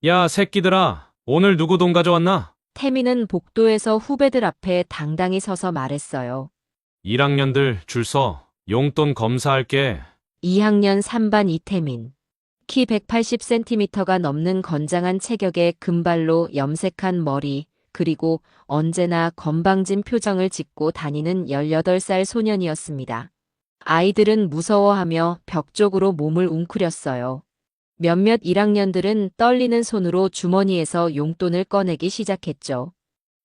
야, 새끼들아, 오늘 누구 돈 가져왔나? 태민은 복도에서 후배들 앞에 당당히 서서 말했어요. 1학년들 줄 서. 용돈 검사할게. 2학년 3반 이태민. 키 180cm가 넘는 건장한 체격에 금발로 염색한 머리, 그리고 언제나 건방진 표정을 짓고 다니는 18살 소년이었습니다. 아이들은 무서워하며 벽 쪽으로 몸을 웅크렸어요. 몇몇 1학년들은 떨리는 손으로 주머니에서 용돈을 꺼내기 시작했죠.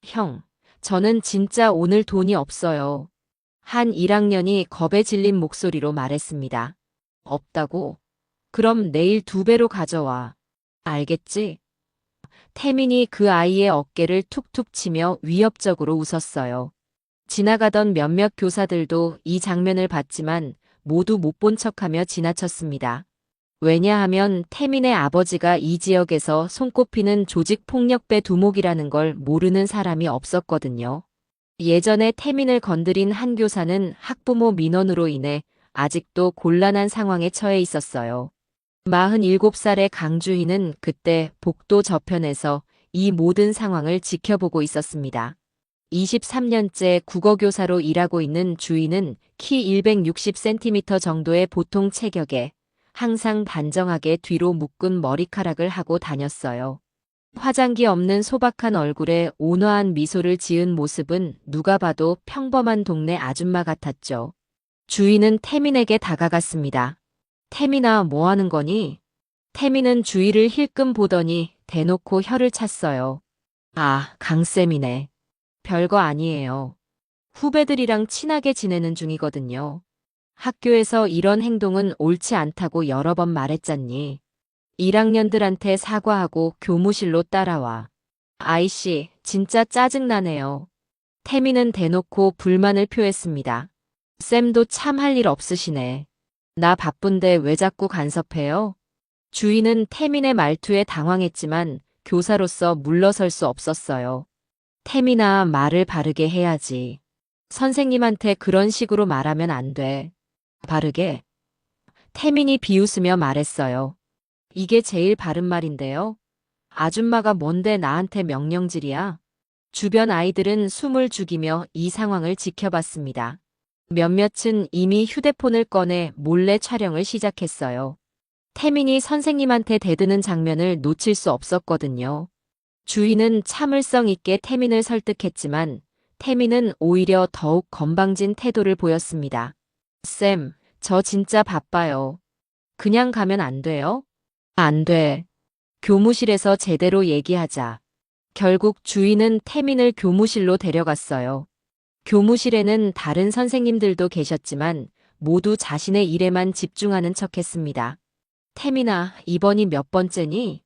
형, 저는 진짜 오늘 돈이 없어요. 한 1학년이 겁에 질린 목소리로 말했습니다. 없다고? 그럼 내일 2배로 가져와. 알겠지? 태민이 그 아이의 어깨를 툭툭 치며 위협적으로 웃었어요. 지나가던 몇몇 교사들도 이 장면을 봤지만 모두 못 본 척하며 지나쳤습니다. 왜냐하면 태민의 아버지가 이 지역에서 손꼽히는 조직폭력배 두목이라는 걸 모르는 사람이 없었거든요. 예전에 태민을 건드린 한 교사는 학부모 민원으로 인해 아직도 곤란한 상황에 처해 있었어요. 47살의 강주희는 그때 복도 저편에서 이 모든 상황을 지켜보고 있었습니다. 23년째 국어교사로 일하고 있는 주희는 키 160cm 정도의 보통 체격에 항상 단정하게 뒤로 묶은 머리카락을 하고 다녔어요. 화장기 없는 소박한 얼굴에 온화한 미소를 지은 모습은 누가 봐도 평범한 동네 아줌마 같았죠. 주희는 태민에게 다가갔습니다. 태민아, 뭐 하는 거니? 태민은 주희를 힐끔 보더니 대놓고 혀를 찼어요. 아, 강쌤이네. 별거 아니에요. 후배들이랑 친하게 지내는 중이거든요. 학교에서 이런 행동은 옳지 않다고 여러 번 말했잖니. 1학년들한테 사과하고 교무실로 따라와. 아이씨, 진짜 짜증나네요. 태민은 대놓고 불만을 표했습니다. 쌤도 참 할 일 없으시네. 나 바쁜데 왜 자꾸 간섭해요? 주인은 태민의 말투에 당황했지만 교사로서 물러설 수 없었어요. 태민아, 말을 바르게 해야지. 선생님한테 그런 식으로 말하면 안 돼. 바르게? 태민이 비웃으며 말했어요. 이게 제일 바른 말인데요. 아줌마가 뭔데 나한테 명령질이야? 주변 아이들은 숨을 죽이며 이 상황을 지켜봤습니다. 몇몇은 이미 휴대폰을 꺼내 몰래 촬영을 시작했어요. 태민이 선생님한테 대드는 장면을 놓칠 수 없었거든요. 주인은 참을성 있게 태민을 설득했지만 태민은 오히려 더욱 건방진 태도를 보였습니다. 쌤, 저 진짜 바빠요. 그냥 가면 안 돼요? 안 돼. 교무실에서 제대로 얘기하자. 결국 주인은 태민을 교무실로 데려갔어요. 교무실에는 다른 선생님들도 계셨지만 모두 자신의 일에만 집중하는 척했습니다. 태민아, 이번이 몇 번째니?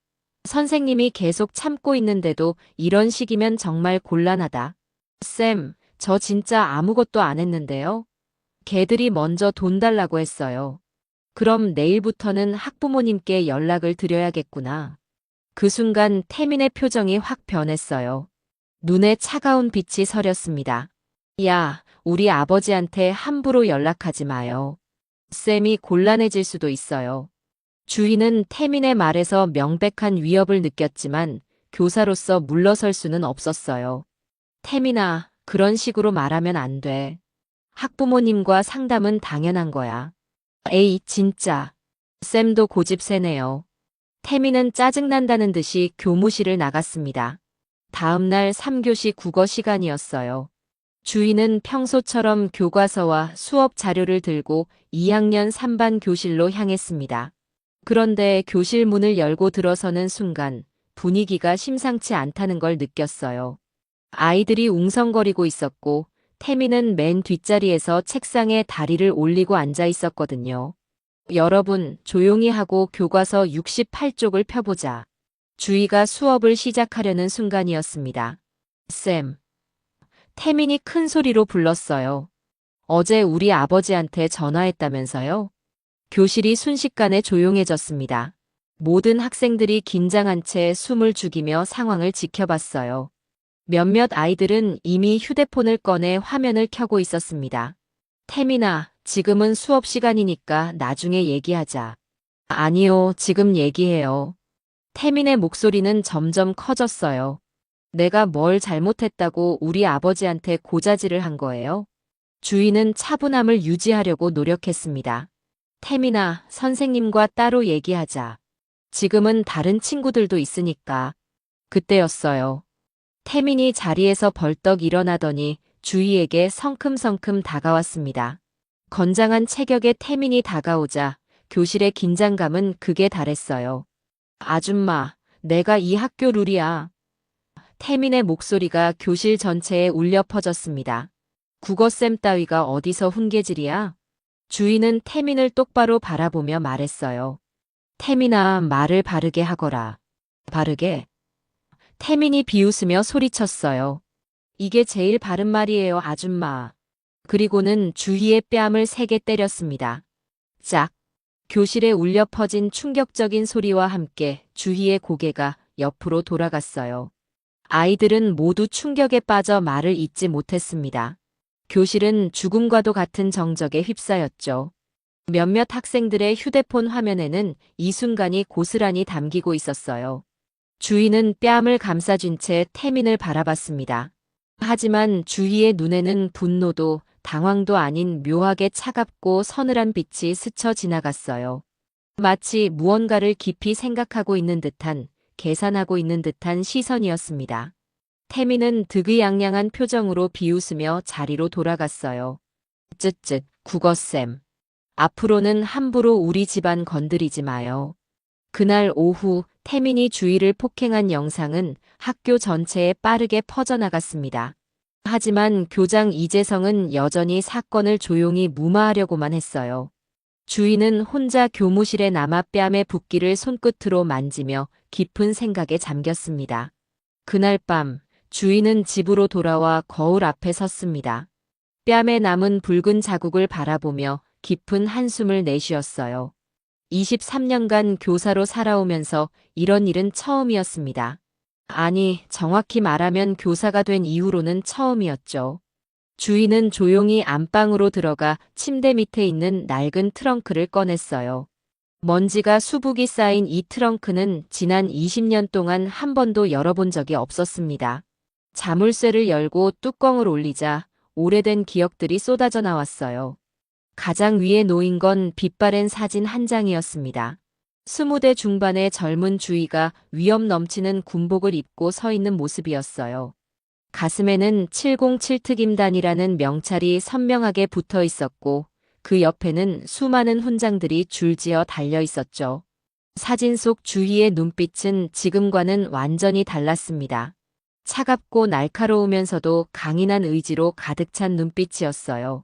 선생님이 계속 참고 있는데도 이런 식이면 정말 곤란하다. 쌤, 저 진짜 아무것도 안 했는데요. 걔들이 먼저 돈 달라고 했어요. 그럼 내일부터는 학부모님께 연락을 드려야겠구나. 그 순간 태민의 표정이 확 변했어요. 눈에 차가운 빛이 서렸습니다. 야, 우리 아버지한테 함부로 연락하지 마요. 쌤이 곤란해질 수도 있어요. 주인은 태민의 말에서 명백한 위협을 느꼈지만 교사로서 물러설 수는 없었어요. 태민아, 그런 식으로 말하면 안 돼. 학부모님과 상담은 당연한 거야. 에이, 진짜. 쌤도 고집 세네요. 태민은 짜증난다는 듯이 교무실을 나갔습니다. 다음 날 3교시 국어 시간이었어요. 주인은 평소처럼 교과서와 수업 자료를 들고 2학년 3반 교실로 향했습니다. 그런데 교실 문을 열고 들어서는 순간 분위기가 심상치 않다는 걸 느꼈어요. 아이들이 웅성거리고 있었고 태민은 맨 뒷자리에서 책상에 다리를 올리고 앉아 있었거든요. 여러분, 조용히 하고 교과서 68쪽을 펴보자. 주희가 수업을 시작하려는 순간이었습니다. 쌤. 태민이 큰 소리로 불렀어요. 어제 우리 아버지한테 전화했다면서요? 교실이 순식간에 조용해졌습니다. 모든 학생들이 긴장한 채 숨을 죽이며 상황을 지켜봤어요. 몇몇 아이들은 이미 휴대폰을 꺼내 화면을 켜고 있었습니다. 태민아, 지금은 수업 시간이니까 나중에 얘기하자. 아니요, 지금 얘기해요. 태민의 목소리는 점점 커졌어요. 내가 뭘 잘못했다고 우리 아버지한테 고자질을 한 거예요? 주인은 차분함을 유지하려고 노력했습니다. 태민아, 선생님과 따로 얘기하자. 지금은 다른 친구들도 있으니까. 그때였어요. 태민이 자리에서 벌떡 일어나더니 주희에게 성큼성큼 다가왔습니다. 건장한 체격의 태민이 다가오자 교실의 긴장감은 극에 달했어요. 아줌마, 내가 이 학교 룰이야. 태민의 목소리가 교실 전체에 울려 퍼졌습니다. 국어쌤 따위가 어디서 훈계질이야? 주인은 태민을 똑바로 바라보며 말했어요. 태민아, 말을 바르게 하거라. 바르게? 태민이 비웃으며 소리쳤어요. 이게 제일 바른 말이에요, 아줌마. 그리고는 주희의 뺨을 세게 때렸습니다. 짝! 교실에 울려 퍼진 충격적인 소리와 함께 주희의 고개가 옆으로 돌아갔어요. 아이들은 모두 충격에 빠져 말을 잇지 못했습니다. 교실은 죽음과도 같은 정적에 휩싸였죠. 몇몇 학생들의 휴대폰 화면에는 이 순간이 고스란히 담기고 있었어요. 주희는 뺨을 감싸쥔 채 태민을 바라봤습니다. 하지만 주희의 눈에는 분노도 당황도 아닌 묘하게 차갑고 서늘한 빛이 스쳐 지나갔어요. 마치 무언가를 깊이 생각하고 있는 듯한, 계산하고 있는 듯한 시선이었습니다. 태민은 득의양양한 표정으로 비웃으며 자리로 돌아갔어요. 쯧쯧, 국어쌤. 앞으로는 함부로 우리 집안 건드리지 마요. 그날 오후 태민이 주희를 폭행한 영상은 학교 전체에 빠르게 퍼져나갔습니다. 하지만 교장 이재성은 여전히 사건을 조용히 무마하려고만 했어요. 주희는 혼자 교무실에 남아 뺨의 붓기를 손끝으로 만지며 깊은 생각에 잠겼습니다. 그날 밤 주희는 집으로 돌아와 거울 앞에 섰습니다. 뺨에 남은 붉은 자국을 바라보며 깊은 한숨을 내쉬었어요. 23년간 교사로 살아오면서 이런 일은 처음이었습니다. 아니, 정확히 말하면 교사가 된 이후로는 처음이었죠. 주희는 조용히 안방으로 들어가 침대 밑에 있는 낡은 트렁크를 꺼냈어요. 먼지가 수북이 쌓인 이 트렁크는 지난 20년 동안 한 번도 열어본 적이 없었습니다. 자물쇠를 열고 뚜껑을 올리자 오래된 기억들이 쏟아져 나왔어요. 가장 위에 놓인 건 빛바랜 사진 한 장이었습니다. 20대 중반의 젊은 주희가 위험 넘치는 군복을 입고 서 있는 모습이었어요. 가슴에는 707특임단이라는 명찰이 선명하게 붙어 있었고 그 옆에는 수많은 훈장들이 줄지어 달려 있었죠. 사진 속 주희의 눈빛은 지금과는 완전히 달랐습니다. 차갑고 날카로우면서도 강인한 의지로 가득 찬 눈빛이었어요.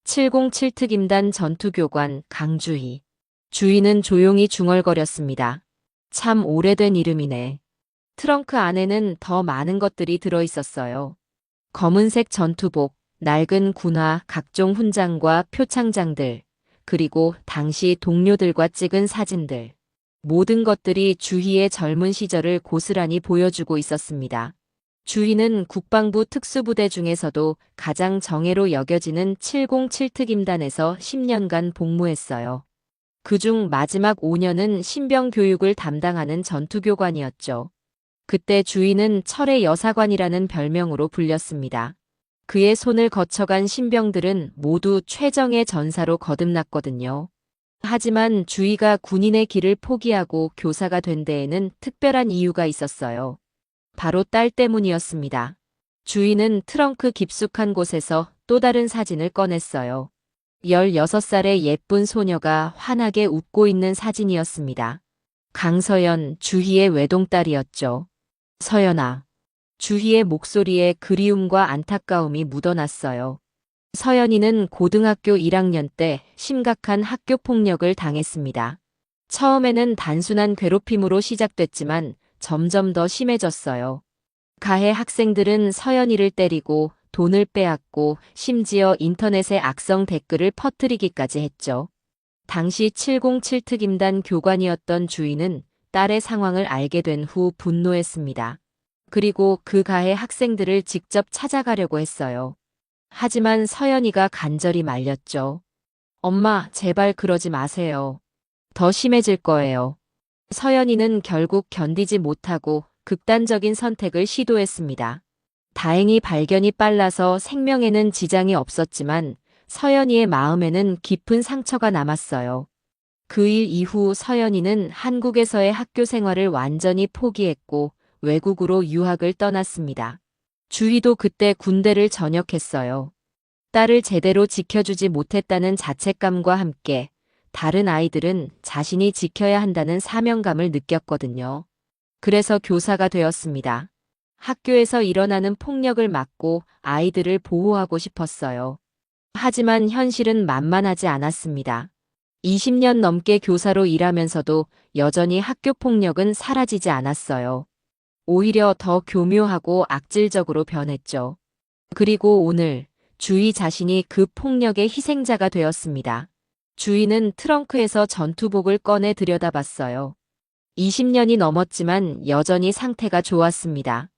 707특임단 전투교관 강주희. 주희는 조용히 중얼거렸습니다. 참 오래된 이름이네. 트렁크 안에는 더 많은 것들이 들어있었어요. 검은색 전투복, 낡은 군화, 각종 훈장과 표창장들, 그리고 당시 동료들과 찍은 사진들. 모든 것들이 주희의 젊은 시절을 고스란히 보여주고 있었습니다. 주희는 국방부 특수부대 중에서도 가장 정예로 여겨지는 707특임단에서 10년간 복무했어요. 그중 마지막 5년은 신병 교육을 담당하는 전투교관이었죠. 그때 주희는 철의 여사관이라는 별명으로 불렸습니다. 그의 손을 거쳐간 신병들은 모두 최정예 전사로 거듭났거든요. 하지만 주희가 군인의 길을 포기하고 교사가 된 데에는 특별한 이유가 있었어요. 바로 딸 때문이었습니다. 주희는 트렁크 깊숙한 곳에서 또 다른 사진을 꺼냈어요. 16살의 예쁜 소녀가 환하게 웃고 있는 사진이었습니다. 강서연, 주희의 외동딸이었죠. 서연아. 주희의 목소리에 그리움과 안타까움이 묻어났어요. 서연이는 고등학교 1학년 때 심각한 학교 폭력을 당했습니다. 처음에는 단순한 괴롭힘으로 시작됐지만 점점 더 심해졌어요. 가해 학생들은 서연이를 때리고 돈을 빼앗고 심지어 인터넷에 악성 댓글을 퍼뜨리기까지 했죠. 당시 707특임단 교관이었던 주희는 딸의 상황을 알게 된 후 분노했습니다. 그리고 그 가해 학생들을 직접 찾아가려고 했어요. 하지만 서연이가 간절히 말렸죠. 엄마, 제발 그러지 마세요. 더 심해질 거예요. 서연이는 결국 견디지 못하고 극단적인 선택을 시도했습니다. 다행히 발견이 빨라서 생명에는 지장이 없었지만 서연이의 마음에는 깊은 상처가 남았어요. 그 일 이후 서연이는 한국에서의 학교 생활을 완전히 포기했고 외국으로 유학을 떠났습니다. 주희도 그때 군대를 전역했어요. 딸을 제대로 지켜주지 못했다는 자책감과 함께 다른 아이들은 자신이 지켜야 한다는 사명감을 느꼈거든요. 그래서 교사가 되었습니다. 학교에서 일어나는 폭력을 막고 아이들을 보호하고 싶었어요. 하지만 현실은 만만하지 않았습니다. 20년 넘게 교사로 일하면서도 여전히 학교 폭력은 사라지지 않았어요. 오히려 더 교묘하고 악질적으로 변했죠. 그리고 오늘 주희 자신이 그 폭력의 희생자가 되었습니다. 주희는 트렁크에서 전투복을 꺼내 들여다봤어요. 20년이 넘었지만 여전히 상태가 좋았습니다.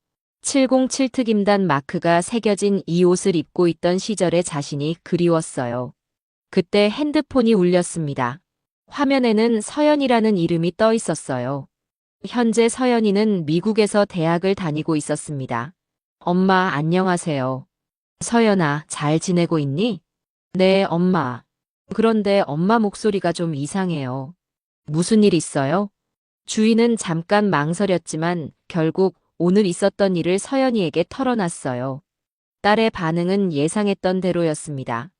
707 특임단 마크가 새겨진 이 옷을 입고 있던 시절의 자신이 그리웠어요. 그때 핸드폰이 울렸습니다. 화면에는 서연이라는 이름이 떠 있었어요. 현재 서연이는 미국에서 대학을 다니고 있었습니다. 엄마, 안녕하세요. 서연아, 잘 지내고 있니? 네, 엄마. 그런데 엄마 목소리가 좀 이상해요. 무슨 일 있어요? 주희는 잠깐 망설였지만 결국 오늘 있었던 일을 서연이에게 털어놨어요. 딸의 반응은 예상했던 대로였습니다.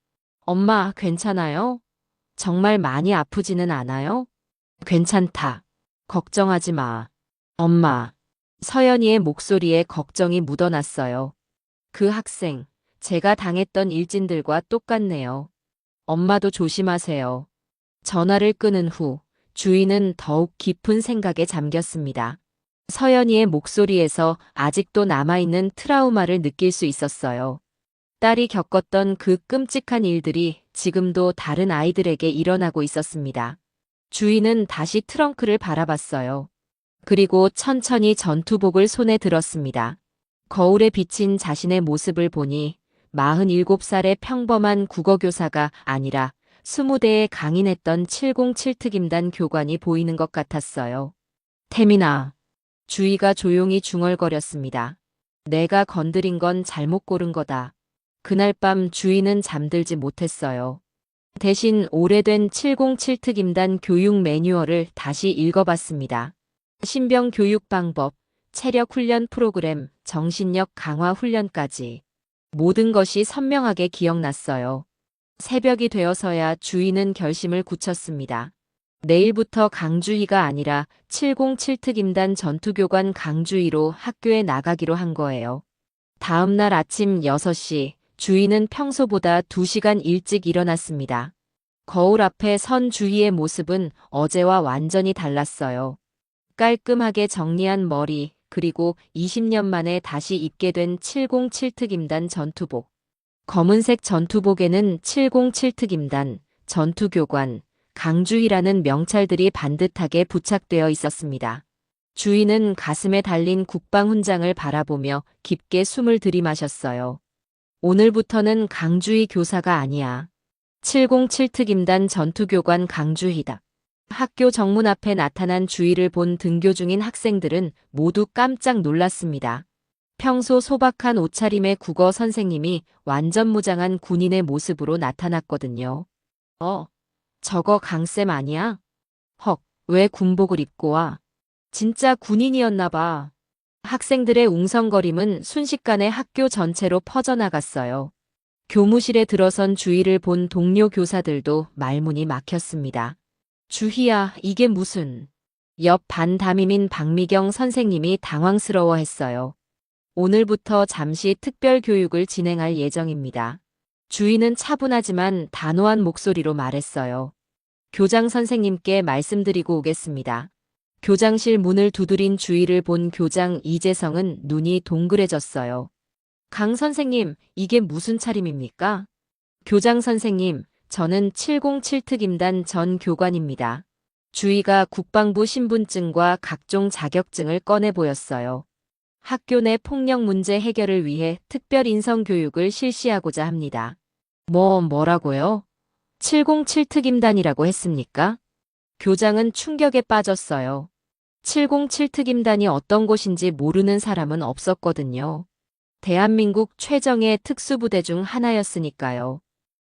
엄마, 괜찮아요? 정말 많이 아프지는 않아요? 괜찮다. 걱정하지 마. 엄마. 서연이의 목소리에 걱정이 묻어났어요. 그 학생, 제가 당했던 일진들과 똑같네요. 엄마도 조심하세요. 전화를 끊은 후 주희는 더욱 깊은 생각에 잠겼습니다. 서연이의 목소리에서 아직도 남아있는 트라우마를 느낄 수 있었어요. 딸이 겪었던 그 끔찍한 일들이 지금도 다른 아이들에게 일어나고 있었습니다. 주희는 다시 트렁크를 바라봤어요. 그리고 천천히 전투복을 손에 들었습니다. 거울에 비친 자신의 모습을 보니 47살의 평범한 국어교사가 아니라 20대에 강인했던 707 특임단 교관이 보이는 것 같았어요. 태민아. 주희가 조용히 중얼거렸습니다. 내가 건드린 건 잘못 고른 거다. 그날 밤 주희는 잠들지 못했어요. 대신 오래된 707 특임단 교육 매뉴얼을 다시 읽어봤습니다. 신병 교육 방법, 체력 훈련 프로그램, 정신력 강화 훈련까지. 모든 것이 선명하게 기억났어요. 새벽이 되어서야 주희는 결심을 굳혔습니다. 내일부터 강주희가 아니라 707 특임단 전투교관 강주희로 학교에 나가기로 한 거예요. 다음 날 아침 6시, 주희는 평소보다 2시간 일찍 일어났습니다. 거울 앞에 선 주희의 모습은 어제와 완전히 달랐어요. 깔끔하게 정리한 머리, 그리고 20년 만에 다시 입게 된 707 특임단 전투복. 검은색 전투복에는 707 특임단, 전투교관, 강주희라는 명찰들이 반듯하게 부착되어 있었습니다. 주희는 가슴에 달린 국방훈장을 바라보며 깊게 숨을 들이마셨어요. 오늘부터는 강주희 교사가 아니야. 707 특임단 전투교관 강주희다. 학교 정문 앞에 나타난 주희를 본 등교 중인 학생들은 모두 깜짝 놀랐습니다. 평소 소박한 옷차림의 국어 선생님이 완전 무장한 군인의 모습으로 나타났거든요. 저거 강쌤 아니야? 헉, 왜 군복을 입고 와? 진짜 군인이었나 봐. 학생들의 웅성거림은 순식간에 학교 전체로 퍼져나갔어요. 교무실에 들어선 주희를 본 동료 교사들도 말문이 막혔습니다. 주희야, 이게 무슨... 옆 반 담임인 박미경 선생님이 당황스러워했어요. 오늘부터 잠시 특별 교육을 진행할 예정입니다. 주희는 차분하지만 단호한 목소리로 말했어요. 교장 선생님께 말씀드리고 오겠습니다. 교장실 문을 두드린 주희를 본 교장 이재성은 눈이 동그래졌어요. 강 선생님, 이게 무슨 차림입니까? 교장 선생님, 저는 707 특임단 전 교관입니다. 주희가 국방부 신분증과 각종 자격증을 꺼내 보였어요. 학교 내 폭력 문제 해결을 위해 특별 인성 교육을 실시하고자 합니다. 뭐라고요? 707 특임단이라고 했습니까? 교장은 충격에 빠졌어요. 707특임단이 어떤 곳인지 모르는 사람은 없었거든요. 대한민국 최정예 특수부대 중 하나였으니까요.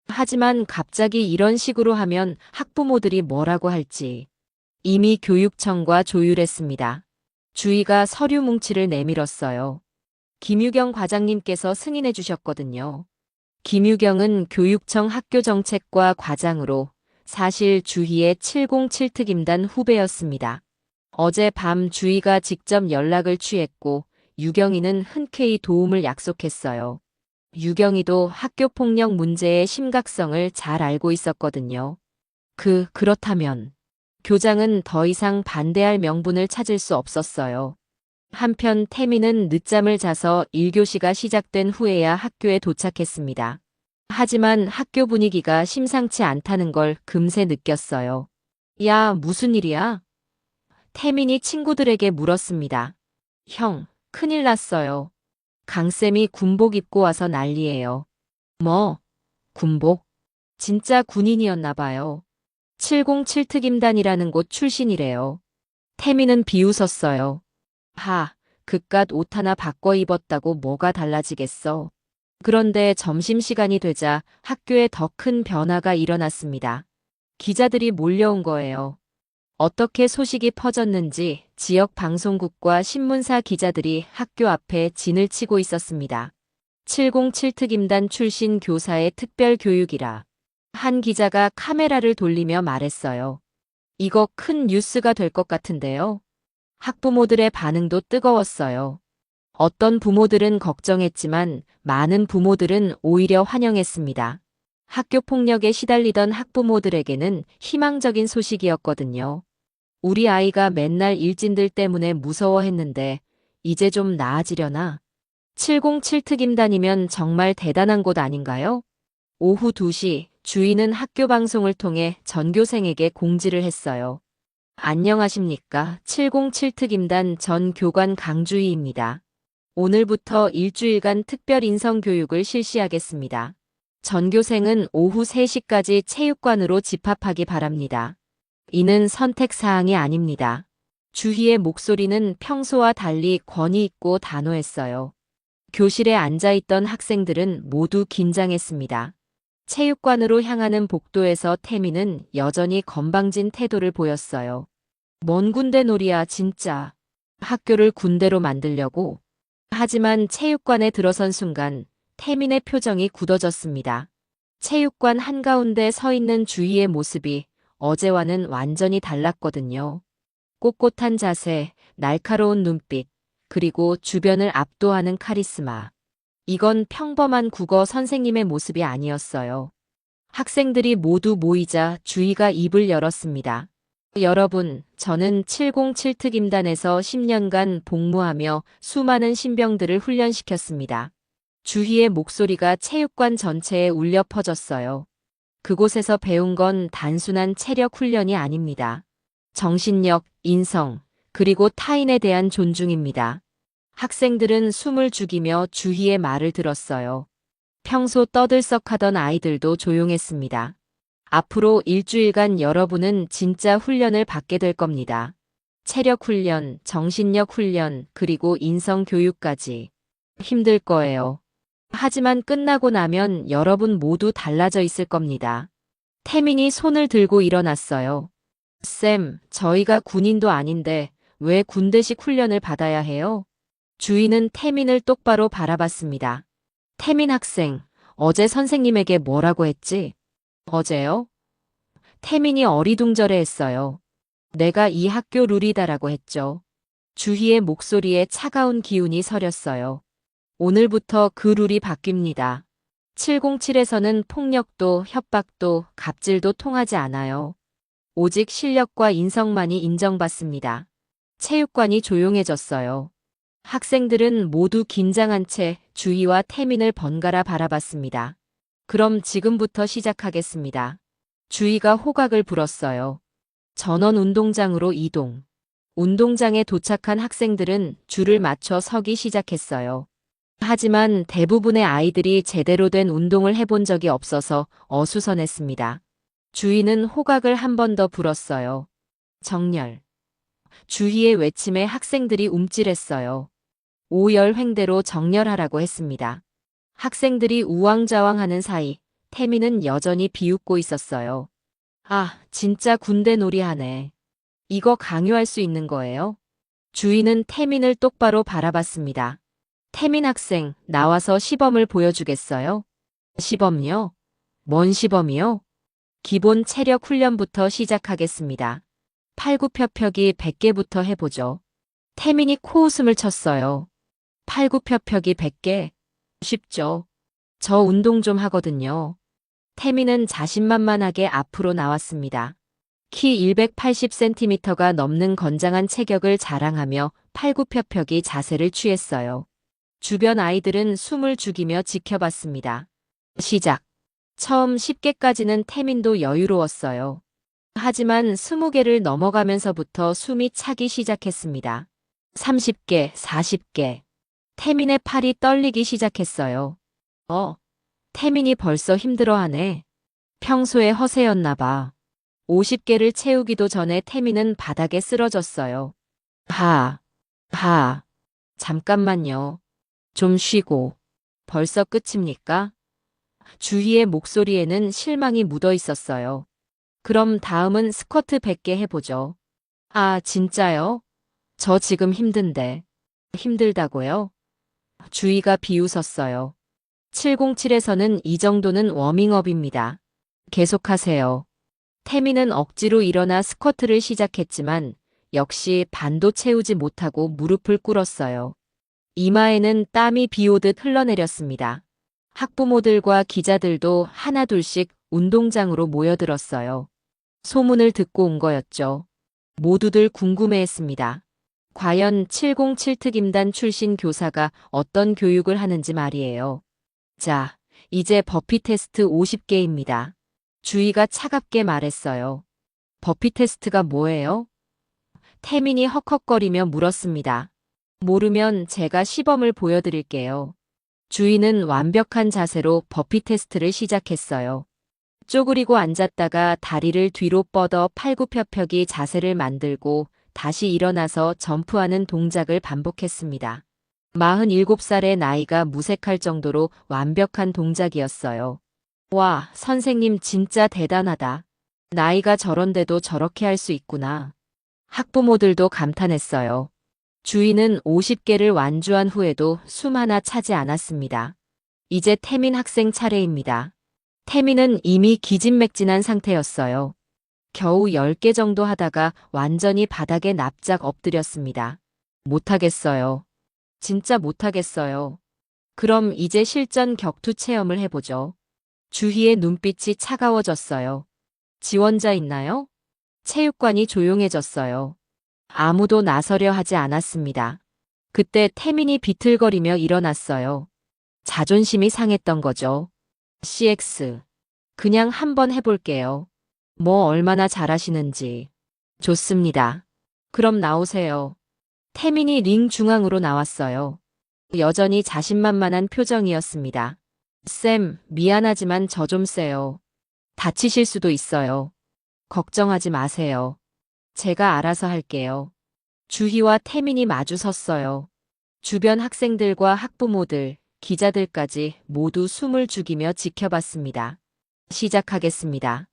하지만 갑자기 이런 식으로 하면 학부모들이 뭐라고 할지 이미 교육청과 조율했습니다. 주위가 서류 뭉치를 내밀었어요. 김유경 과장님께서 승인해 주셨거든요. 김유경은 교육청 학교정책과 과장으로 사실 주희의 707특임단 후배였습니다. 어제 밤 주희가 직접 연락을 취했고 유경이는 흔쾌히 도움을 약속했어요. 유경이도 학교폭력 문제의 심각성을 잘 알고 있었거든요. 그렇다면 교장은 더 이상 반대할 명분을 찾을 수 없었어요. 한편 태민은 늦잠을 자서 1교시가 시작된 후에야 학교에 도착했습니다. 하지만 학교 분위기가 심상치 않다는 걸 금세 느꼈어요. 야, 무슨 일이야? 태민이 친구들에게 물었습니다. 형, 큰일 났어요. 강쌤이 군복 입고 와서 난리예요. 뭐? 군복? 진짜 군인이었나 봐요. 707특임단이라는 곳 출신이래요. 태민은 비웃었어요. 그깟 옷 하나 바꿔 입었다고 뭐가 달라지겠어. 그런데 점심시간이 되자 학교에 더 큰 변화가 일어났습니다. 기자들이 몰려온 거예요. 어떻게 소식이 퍼졌는지 지역 방송국과 신문사 기자들이 학교 앞에 진을 치고 있었습니다. 707특임단 출신 교사의 특별 교육이라. 한 기자가 카메라를 돌리며 말했어요. 이거 큰 뉴스가 될 것 같은데요. 학부모들의 반응도 뜨거웠어요. 어떤 부모들은 걱정했지만 많은 부모들은 오히려 환영했습니다. 학교 폭력에 시달리던 학부모들에게는 희망적인 소식이었거든요. 우리 아이가 맨날 일진들 때문에 무서워했는데 이제 좀 나아지려나? 707특임단이면 정말 대단한 곳 아닌가요? 오후 2시 주인은 학교 방송을 통해 전교생에게 공지를 했어요. 안녕하십니까. 707특임단 전 교관 강주희입니다. 오늘부터 일주일간 특별 인성 교육을 실시하겠습니다. 전교생은 오후 3시까지 체육관으로 집합하기 바랍니다. 이는 선택사항이 아닙니다. 주희의 목소리는 평소와 달리 권위 있고 단호했어요. 교실에 앉아있던 학생들은 모두 긴장했습니다. 체육관으로 향하는 복도에서 태민은 여전히 건방진 태도를 보였어요. 뭔 군대 놀이야 진짜. 학교를 군대로 만들려고. 하지만 체육관에 들어선 순간 태민의 표정이 굳어졌습니다. 체육관 한가운데 서 있는 주희의 모습이 어제와는 완전히 달랐거든요. 꼿꼿한 자세, 날카로운 눈빛, 그리고 주변을 압도하는 카리스마. 이건 평범한 국어 선생님의 모습이 아니었어요. 학생들이 모두 모이자 주희가 입을 열었습니다. 여러분, 저는 707특임단에서 10년간 복무하며 수많은 신병들을 훈련시켰습니다. 주희의 목소리가 체육관 전체에 울려 퍼졌어요. 그곳에서 배운 건 단순한 체력 훈련이 아닙니다. 정신력, 인성, 그리고 타인에 대한 존중입니다. 학생들은 숨을 죽이며 주희의 말을 들었어요. 평소 떠들썩하던 아이들도 조용했습니다. 앞으로 일주일간 여러분은 진짜 훈련을 받게 될 겁니다. 체력 훈련, 정신력 훈련, 그리고 인성 교육까지. 힘들 거예요. 하지만 끝나고 나면 여러분 모두 달라져 있을 겁니다. 태민이 손을 들고 일어났어요. 쌤, 저희가 군인도 아닌데 왜 군대식 훈련을 받아야 해요? 주인은 태민을 똑바로 바라봤습니다. 태민 학생, 어제 선생님에게 뭐라고 했지? 어제요? 태민이 어리둥절해 했어요. 내가 이 학교 룰이다라고 했죠. 주희의 목소리에 차가운 기운이 서렸어요. 오늘부터 그 룰이 바뀝니다. 707에서는 폭력도 협박도 갑질도 통하지 않아요. 오직 실력과 인성만이 인정받습니다. 체육관이 조용해졌어요. 학생들은 모두 긴장한 채 주희와 태민을 번갈아 바라봤습니다. 그럼 지금부터 시작하겠습니다. 주희가 호각을 불었어요. 전원 운동장으로 이동. 운동장에 도착한 학생들은 줄을 맞춰 서기 시작했어요. 하지만 대부분의 아이들이 제대로 된 운동을 해본 적이 없어서 어수선했습니다. 주희는 호각을 한 번 더 불었어요. 정렬. 주희의 외침에 학생들이 움찔했어요. 오열 횡대로 정렬하라고 했습니다. 학생들이 우왕좌왕하는 사이 태민은 여전히 비웃고 있었어요. 아, 진짜 군대 놀이하네. 이거 강요할 수 있는 거예요? 주희는 태민을 똑바로 바라봤습니다. 태민 학생, 나와서 시범을 보여주겠어요? 시범요? 뭔 시범이요? 기본 체력 훈련부터 시작하겠습니다. 팔굽혀펴기 100개부터 해보죠. 태민이 코웃음을 쳤어요. 팔굽혀펴기 100개? 쉽죠. 저 운동 좀 하거든요. 태민은 자신만만하게 앞으로 나왔습니다. 키 180cm가 넘는 건장한 체격을 자랑하며 팔굽혀펴기 자세를 취했어요. 주변 아이들은 숨을 죽이며 지켜봤습니다. 시작. 처음 10개까지는 태민도 여유로웠어요. 하지만 20개를 넘어가면서부터 숨이 차기 시작했습니다. 30개, 40개. 태민의 팔이 떨리기 시작했어요. 태민이 벌써 힘들어하네. 평소에 허세였나 봐. 50개를 채우기도 전에 태민은 바닥에 쓰러졌어요. 잠깐만요. 좀 쉬고. 벌써 끝입니까? 주희의 목소리에는 실망이 묻어 있었어요. 그럼 다음은 스쿼트 100개 해보죠. 아, 진짜요? 저 지금 힘든데. 힘들다고요? 주희가 비웃었어요. 707에서는 이 정도는 워밍업입니다. 계속하세요. 태민은 억지로 일어나 스쿼트를 시작했지만 역시 반도 채우지 못하고 무릎을 꿇었어요. 이마에는 땀이 비오듯 흘러내렸습니다. 학부모들과 기자들도 하나둘씩 운동장으로 모여들었어요. 소문을 듣고 온 거였죠. 모두들 궁금해했습니다. 과연 707특임단 출신 교사가 어떤 교육을 하는지 말이에요. 자, 이제 버피 테스트 50개입니다. 주희가 차갑게 말했어요. 버피 테스트가 뭐예요? 태민이 헉헉거리며 물었습니다. 모르면 제가 시범을 보여드릴게요. 주희는 완벽한 자세로 버피 테스트를 시작했어요. 쪼그리고 앉았다가 다리를 뒤로 뻗어 팔굽혀펴기 자세를 만들고 다시 일어나서 점프하는 동작을 반복했습니다. 47살의 나이가 무색할 정도로 완벽한 동작이었어요. 와, 선생님 진짜 대단하다. 나이가 저런데도 저렇게 할 수 있구나. 학부모들도 감탄했어요. 주희는 50개를 완주한 후에도 숨 하나 차지 않았습니다. 이제 태민 학생 차례입니다. 태민은 이미 기진맥진한 상태였어요. 겨우 10개 정도 하다가 완전히 바닥에 납작 엎드렸습니다. 못하겠어요. 진짜 못하겠어요. 그럼 이제 실전 격투 체험을 해보죠. 주희의 눈빛이 차가워졌어요. 지원자 있나요? 체육관이 조용해졌어요. 아무도 나서려 하지 않았습니다. 그때 태민이 비틀거리며 일어났어요. 자존심이 상했던 거죠. CX. 그냥 한번 해볼게요. 뭐 얼마나 잘하시는지. 좋습니다. 그럼 나오세요. 태민이 링 중앙으로 나왔어요. 여전히 자신만만한 표정이었습니다. 쌤, 미안하지만 저 좀 세요. 다치실 수도 있어요. 걱정하지 마세요. 제가 알아서 할게요. 주희와 태민이 마주 섰어요. 주변 학생들과 학부모들, 기자들까지 모두 숨을 죽이며 지켜봤습니다. 시작하겠습니다.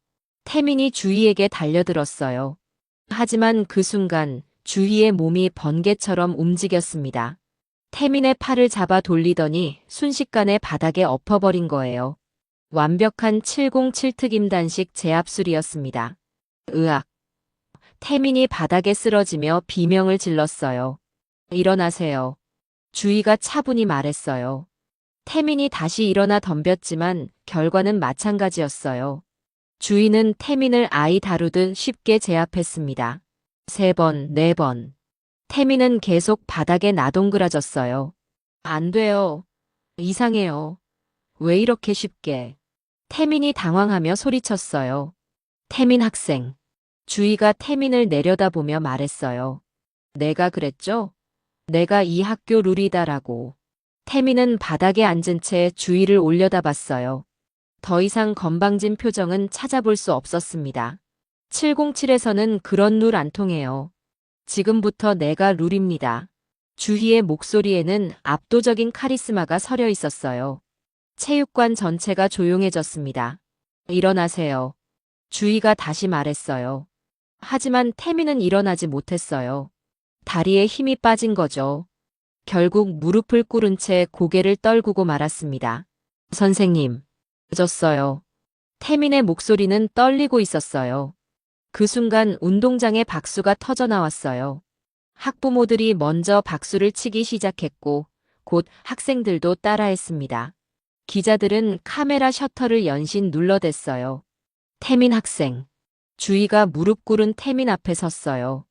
태민이 주희에게 달려들었어요. 하지만 그 순간 주희의 몸이 번개처럼 움직였습니다. 태민의 팔을 잡아 돌리더니 순식간에 바닥에 엎어버린 거예요. 완벽한 707특임단식 제압술이었습니다. 으악. 태민이 바닥에 쓰러지며 비명을 질렀어요. 일어나세요. 주희가 차분히 말했어요. 태민이 다시 일어나 덤볐지만 결과는 마찬가지였어요. 주희는 태민을 아이 다루듯 쉽게 제압했습니다. 3번, 4번. 태민은 계속 바닥에 나동그라졌어요. 안 돼요. 이상해요. 왜 이렇게 쉽게. 태민이 당황하며 소리쳤어요. 태민 학생. 주희가 태민을 내려다보며 말했어요. 내가 그랬죠? 내가 이 학교 룰이다라고. 태민은 바닥에 앉은 채 주희를 올려다봤어요. 더 이상 건방진 표정은 찾아볼 수 없었습니다. 707에서는 그런 룰 안 통해요. 지금부터 내가 룰입니다. 주희의 목소리에는 압도적인 카리스마가 서려 있었어요. 체육관 전체가 조용해졌습니다. 일어나세요. 주희가 다시 말했어요. 하지만 태민은 일어나지 못했어요. 다리에 힘이 빠진 거죠. 결국 무릎을 꿇은 채 고개를 떨구고 말았습니다. 선생님, 늦었어요. 태민의 목소리는 떨리고 있었어요. 그 순간 운동장에 박수가 터져 나왔어요. 학부모들이 먼저 박수를 치기 시작했고 곧 학생들도 따라했습니다. 기자들은 카메라 셔터를 연신 눌러댔어요. 태민 학생. 주희가 무릎 꿇은 태민 앞에 섰어요.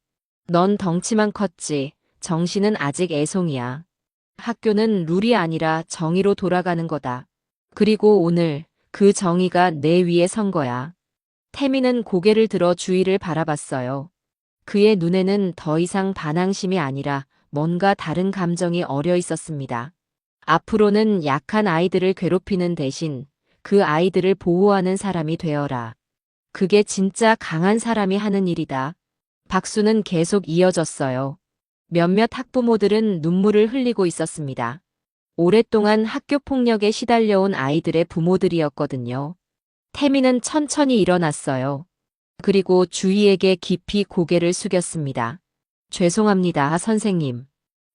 넌 덩치만 컸지. 정신은 아직 애송이야. 학교는 룰이 아니라 정의로 돌아가는 거다. 그리고 오늘 그 정의가 내 위에 선 거야. 태민은 고개를 들어 주희를 바라봤어요. 그의 눈에는 더 이상 반항심이 아니라 뭔가 다른 감정이 어려 있었습니다. 앞으로는 약한 아이들을 괴롭히는 대신 그 아이들을 보호하는 사람이 되어라. 그게 진짜 강한 사람이 하는 일이다. 박수는 계속 이어졌어요. 몇몇 학부모들은 눈물을 흘리고 있었습니다. 오랫동안 학교 폭력에 시달려온 아이들의 부모들이었거든요. 태민은 천천히 일어났어요. 그리고 주희에게 깊이 고개를 숙였습니다. 죄송합니다, 선생님.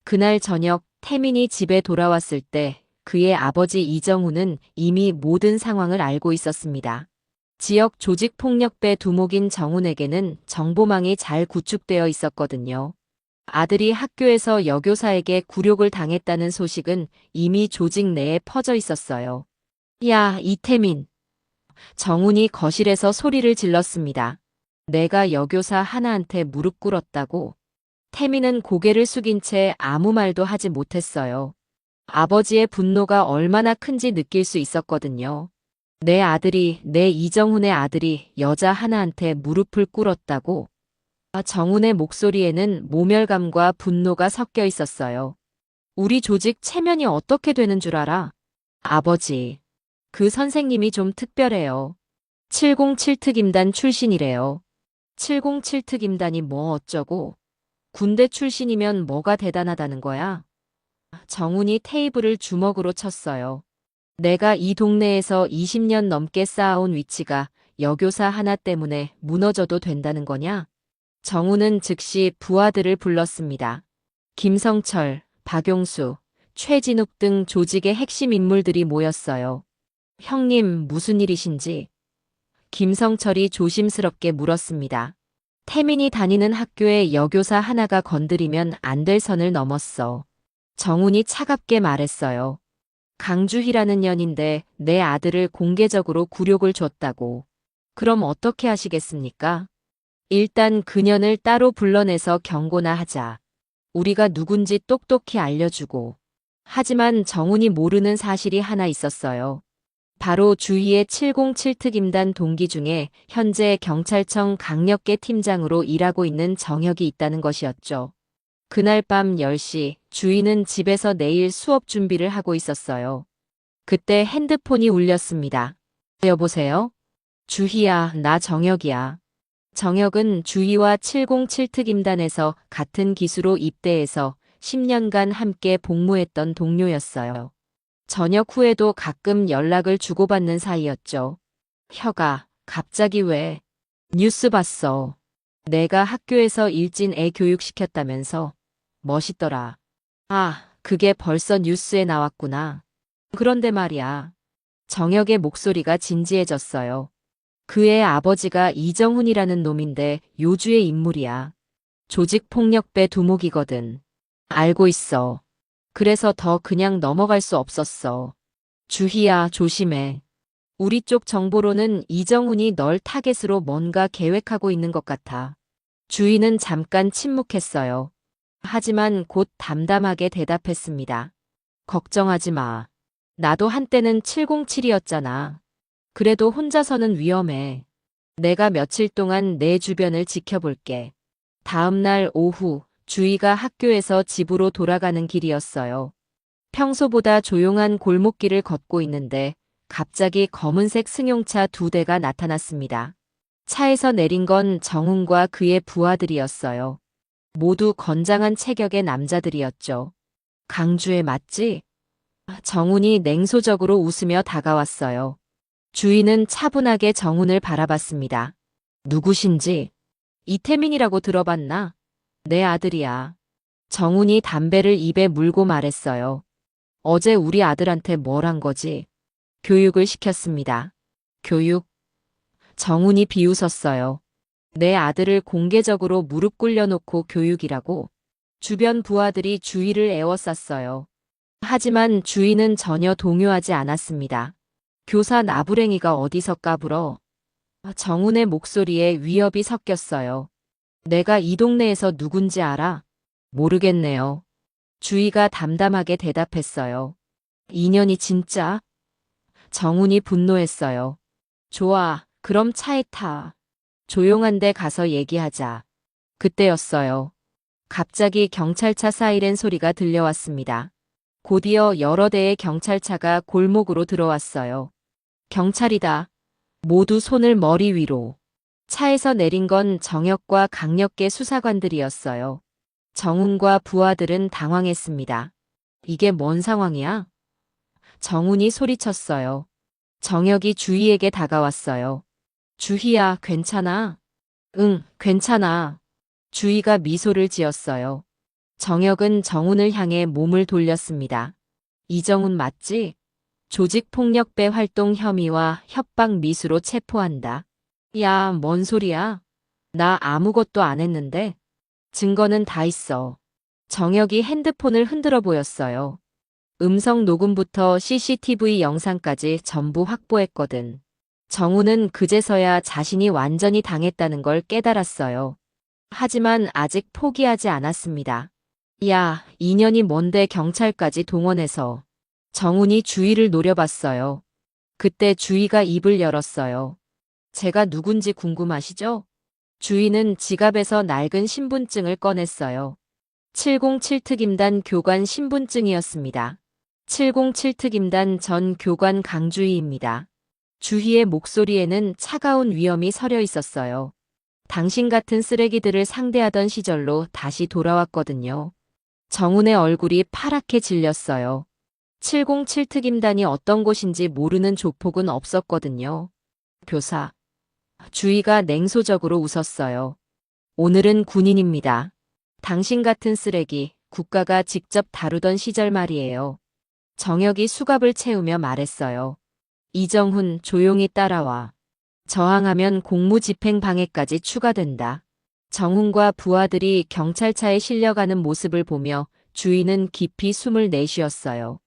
그날 저녁 태민이 집에 돌아왔을 때 그의 아버지 이정훈은 이미 모든 상황을 알고 있었습니다. 지역 조직폭력배 두목인 정훈에게는 정보망이 잘 구축되어 있었거든요. 아들이 학교에서 여교사에게 굴욕을 당했다는 소식은 이미 조직 내에 퍼져 있었어요. 야, 이태민. 정훈이 거실에서 소리를 질렀습니다. 내가 여교사 하나한테 무릎 꿇었다고. 태민은 고개를 숙인 채 아무 말도 하지 못했어요. 아버지의 분노가 얼마나 큰지 느낄 수 있었거든요. 내 이정훈의 아들이 여자 하나한테 무릎을 꿇었다고. 정훈의 목소리에는 모멸감과 분노가 섞여 있었어요. 우리 조직 체면이 어떻게 되는 줄 알아? 아버지. 그 선생님이 좀 특별해요. 707특임단 출신이래요. 707특임단이 뭐 어쩌고. 군대 출신이면 뭐가 대단하다는 거야? 정훈이 테이블을 주먹으로 쳤어요. 내가 이 동네에서 20년 넘게 쌓아온 위치가 여교사 하나 때문에 무너져도 된다는 거냐? 정훈은 즉시 부하들을 불렀습니다. 김성철, 박용수, 최진욱 등 조직의 핵심 인물들이 모였어요. 형님, 무슨 일이신지? 김성철이 조심스럽게 물었습니다. 태민이 다니는 학교에 여교사 하나가 건드리면 안 될 선을 넘었어. 정훈이 차갑게 말했어요. 강주희라는 년인데 내 아들을 공개적으로 굴욕을 줬다고. 그럼 어떻게 하시겠습니까? 일단 그년을 따로 불러내서 경고나 하자. 우리가 누군지 똑똑히 알려주고. 하지만 정훈이 모르는 사실이 하나 있었어요. 바로 주희의 707특임단 동기 중에 현재 경찰청 강력계 팀장으로 일하고 있는 정혁이 있다는 것이었죠. 그날 밤 10시 주희는 집에서 내일 수업 준비를 하고 있었어요. 그때 핸드폰이 울렸습니다. 여보세요? 주희야, 나 정혁이야. 정혁은 주희와 707특임단에서 같은 기수로 입대해서 10년간 함께 복무했던 동료였어요. 저녁 후에도 가끔 연락을 주고받는 사이였죠. 혁아, 갑자기 왜? 뉴스 봤어. 내가 학교에서 일진 애 교육시켰다면서. 멋있더라. 아, 그게 벌써 뉴스에 나왔구나. 그런데 말이야. 정혁의 목소리가 진지해졌어요. 그의 아버지가 이정훈이라는 놈인데 요주의 인물이야. 조직폭력배 두목이거든. 알고 있어. 그래서 더 그냥 넘어갈 수 없었어. 주희야, 조심해. 우리 쪽 정보로는 이정훈이 널 타겟으로 뭔가 계획하고 있는 것 같아. 주희는 잠깐 침묵했어요. 하지만 곧 담담하게 대답했습니다. 걱정하지 마. 나도 한때는 707이었잖아. 그래도 혼자서는 위험해. 내가 며칠 동안 내 주변을 지켜볼게. 다음 날 오후 주희가 학교에서 집으로 돌아가는 길이었어요. 평소보다 조용한 골목길을 걷고 있는데 갑자기 검은색 승용차 2대가 나타났습니다. 차에서 내린 건 정훈과 그의 부하들이었어요. 모두 건장한 체격의 남자들이었죠. 강주에 맞지? 정훈이 냉소적으로 웃으며 다가왔어요. 주인은 차분하게 정훈을 바라봤습니다. 누구신지? 이태민이라고 들어봤나? 내 아들이야. 정훈이 담배를 입에 물고 말했어요. 어제 우리 아들한테 뭘 한 거지? 교육을 시켰습니다. 교육? 정훈이 비웃었어요. 내 아들을 공개적으로 무릎 꿇려놓고 교육이라고? 주변 부하들이 주의를 에워쌌어요. 하지만 주인은 전혀 동요하지 않았습니다. 교사 나부랭이가 어디서 까불어? 정훈의 목소리에 위협이 섞였어요. 내가 이 동네에서 누군지 알아? 모르겠네요. 주희가 담담하게 대답했어요. 2년이 진짜? 정훈이 분노했어요. 좋아, 그럼 차에 타. 조용한 데 가서 얘기하자. 그때였어요. 갑자기 경찰차 사이렌 소리가 들려왔습니다. 곧이어 여러 대의 경찰차가 골목으로 들어왔어요. 경찰이다. 모두 손을 머리 위로. 차에서 내린 건 정역과 강력계 수사관들이었어요. 정훈과 부하들은 당황했습니다. 이게 뭔 상황이야? 정훈이 소리쳤어요. 정역이 주희에게 다가왔어요. 주희야, 괜찮아? 응, 괜찮아. 주희가 미소를 지었어요. 정역은 정훈을 향해 몸을 돌렸습니다. 이정훈 맞지? 조직폭력배 활동 혐의와 협박 미수로 체포한다. 야, 뭔 소리야? 나 아무것도 안 했는데. 증거는 다 있어. 정역이 핸드폰을 흔들어 보였어요. 음성 녹음부터 CCTV 영상까지 전부 확보했거든. 정훈은 그제서야 자신이 완전히 당했다는 걸 깨달았어요. 하지만 아직 포기하지 않았습니다. 야, 2년이 뭔데 경찰까지 동원해서. 정훈이 주희를 노려봤어요. 그때 주희가 입을 열었어요. 제가 누군지 궁금하시죠? 주희는 지갑에서 낡은 신분증을 꺼냈어요. 707특임단 교관 신분증이었습니다. 707특임단 전 교관 강주희입니다. 주희의 목소리에는 차가운 위엄이 서려 있었어요. 당신 같은 쓰레기들을 상대하던 시절로 다시 돌아왔거든요. 정훈의 얼굴이 파랗게 질렸어요. 707특임단이 어떤 곳인지 모르는 조폭은 없었거든요. 교사. 주희가 냉소적으로 웃었어요. 오늘은 군인입니다. 당신 같은 쓰레기, 국가가 직접 다루던 시절 말이에요. 정역이 수갑을 채우며 말했어요. 이정훈, 조용히 따라와. 저항하면 공무집행방해까지 추가된다. 정훈과 부하들이 경찰차에 실려가는 모습을 보며 주희는 깊이 숨을 내쉬었어요.